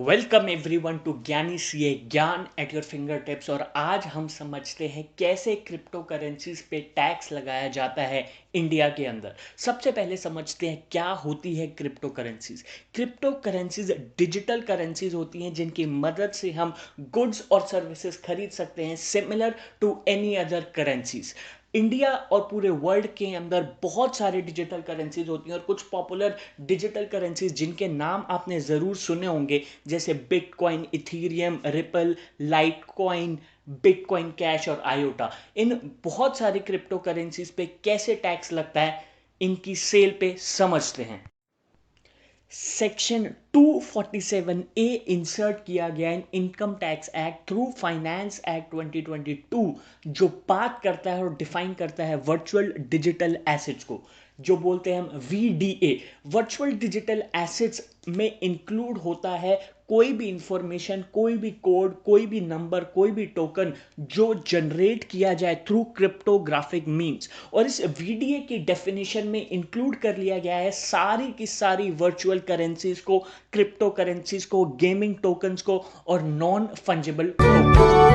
Welcome everyone to ज्ञानी CA ज्ञान at your finger tips. और आज हम समझते हैं कैसे क्रिप्टो करेंसीज पे टैक्स लगाया जाता है इंडिया के अंदर। सबसे पहले समझते हैं क्या होती है crypto currencies. Crypto currencies digital currencies होती हैं जिनकी मदद से हम गुड्स और सर्विसेज खरीद सकते हैं, similar to any other currencies. India और पूरे वर्ल्ड के अंदर बहुत सारे डिजिटल करेंसीज होती हैं और कुछ पॉपुलर डिजिटल करेंसीज जिनके नाम आपने ज़रूर सुने होंगे, जैसे bitcoin, Ethereum, ripple, Litecoin, bitcoin cash और आयोटा। इन बहुत सारी क्रिप्टो करेंसीज पे कैसे टैक्स लगता है इनकी सेल पे समझते हैं। सेक्शन 247A इंसर्ट किया गया इन income tax act through finance act 2022, जो बात करता है और डिफाइन करता है वर्चुअल डिजिटल एसेट्स को, जो बोलते हैं हम VDA। वर्चुअल डिजिटल एसेट्स में इंक्लूड होता है कोई भी इंफॉर्मेशन, कोई भी कोड, कोई भी नंबर, कोई भी टोकन जो जनरेट किया जाए थ्रू क्रिप्टोग्राफिक मीन्स। और इस VDA की डेफिनेशन में इंक्लूड कर लिया गया है सारी की सारी वर्चुअल करेंसीज को, क्रिप्टो करेंसीज को, गेमिंग टोकन्स को और नॉन फंजिबल टोकन्स।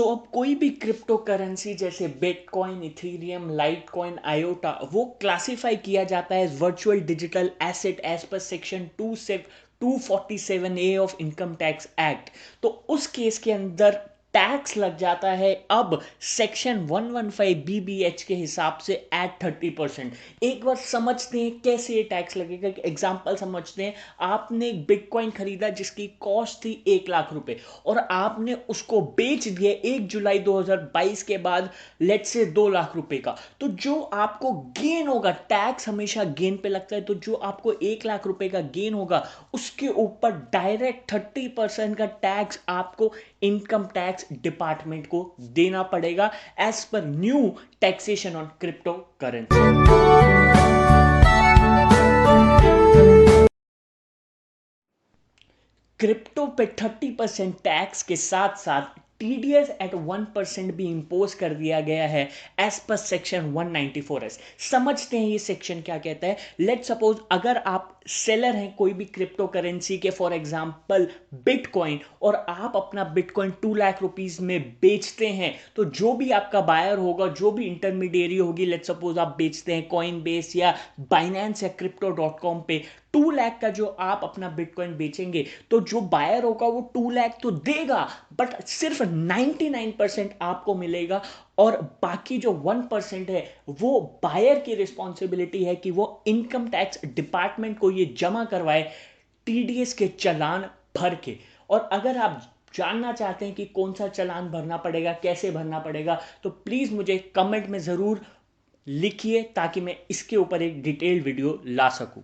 अब कोई भी क्रिप्टो करेंसी जैसे बिटकॉइन, इथीरियम, लाइटकॉइन, आयोटा, वो क्लासिफाई किया जाता है virtual digital asset as per section 247A of income tax act. तो उस केस के अंदर टैक्स लग जाता है अब सेक्शन 115BBH के हिसाब से एट 30%। एक बार समझते हैं कैसे ये टैक्स लगेगा। एग्जांपल समझते हैं, आपने एक बिटकॉइन खरीदा जिसकी कॉस्ट थी 1 लाख रुपए और आपने उसको बेच दिया 1 जुलाई 2022 के बाद लेट से 2 लाख रुपए का। तो जो आपको गेन होगा, टैक्स हमेशा गेन पे लगता है, तो जो आपको 1 लाख रुपए का गेन होगा उसके ऊपर डायरेक्ट 30% का टैक्स आपको इनकम टैक्स डिपार्टमेंट को देना पड़ेगा as per new taxation on crypto currency. Crypto पे 30% टैक्स के साथ साथ TDS एट 1% भी इंपोज कर दिया गया है एज पर सेक्शन 194S। समझते हैं ये सेक्शन क्या कहता है। लेट सपोज अगर आप सेलर हैं कोई भी क्रिप्टो करेंसी के, फॉर एग्जांपल बिटकॉइन, और आप अपना बिटकॉइन 2 लाख रुपीस में बेचते हैं, तो जो भी आपका बायर होगा, जो भी इंटरमीडिएरी होगी, लेट सपोज आप बेचते हैं कॉइन बेस या बाइनेंस या crypto.com पे, 2 लाख का जो आप अपना बिटकॉइन बेचेंगे, तो जो बायर होगा वो 2 लाख तो देगा, बट सिर्फ 99% आपको मिलेगा और बाकी जो 1% है वो बायर की रिस्पॉन्सिबिलिटी है कि वो इनकम टैक्स डिपार्टमेंट को ये जमा करवाए TDS के चालान भर के। और अगर आप जानना चाहते हैं कि कौन सा चालान भरना पड़ेगा, कैसे भरना पड़ेगा, तो प्लीज मुझे कमेंट में जरूर लिखिए ताकि मैं इसके ऊपर एक डिटेल वीडियो ला सकूं।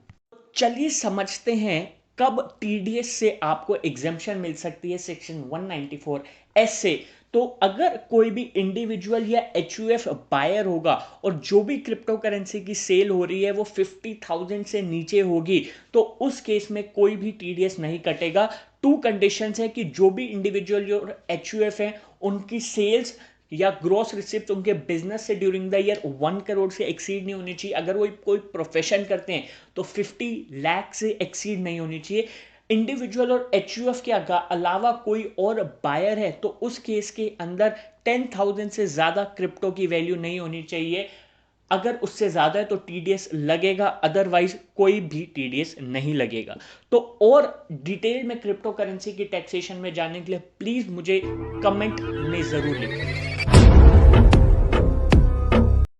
चलिए समझते हैं कब TDS से आपको एग्जेम्पशन मिल सकती है सेक्शन 194S से। तो अगर कोई भी इंडिविजुअल या HUF बायर होगा और जो भी क्रिप्टो करेंसी की सेल हो रही है वो 50,000 से नीचे होगी, तो उस केस में कोई भी TDS नहीं कटेगा। 2 कंडीशंस है कि जो भी इंडिविजुअल और HUF हैं उनकी सेल्स या ग्रॉस रिसिप्ट उनके बिजनेस से ड्यूरिंग द ईयर 1 करोड़ से एक्सीड नहीं होनी चाहिए। अगर वो कोई प्रोफेशन करते हैं तो 50 लाख से एक्सीड नहीं होनी चाहिए। इंडिविजुअल और HUF के अलावा कोई और बायर है तो उस केस के अंदर 10,000 से ज्यादा क्रिप्टो की वैल्यू नहीं होनी चाहिए। अगर उससे ज्यादा है तो TDS लगेगा, अदरवाइज कोई भी TDS नहीं लगेगा। तो और डिटेल में क्रिप्टो करेंसी की टैक्सेशन में जानने के लिए प्लीज मुझे कमेंट में जरूर लिखें।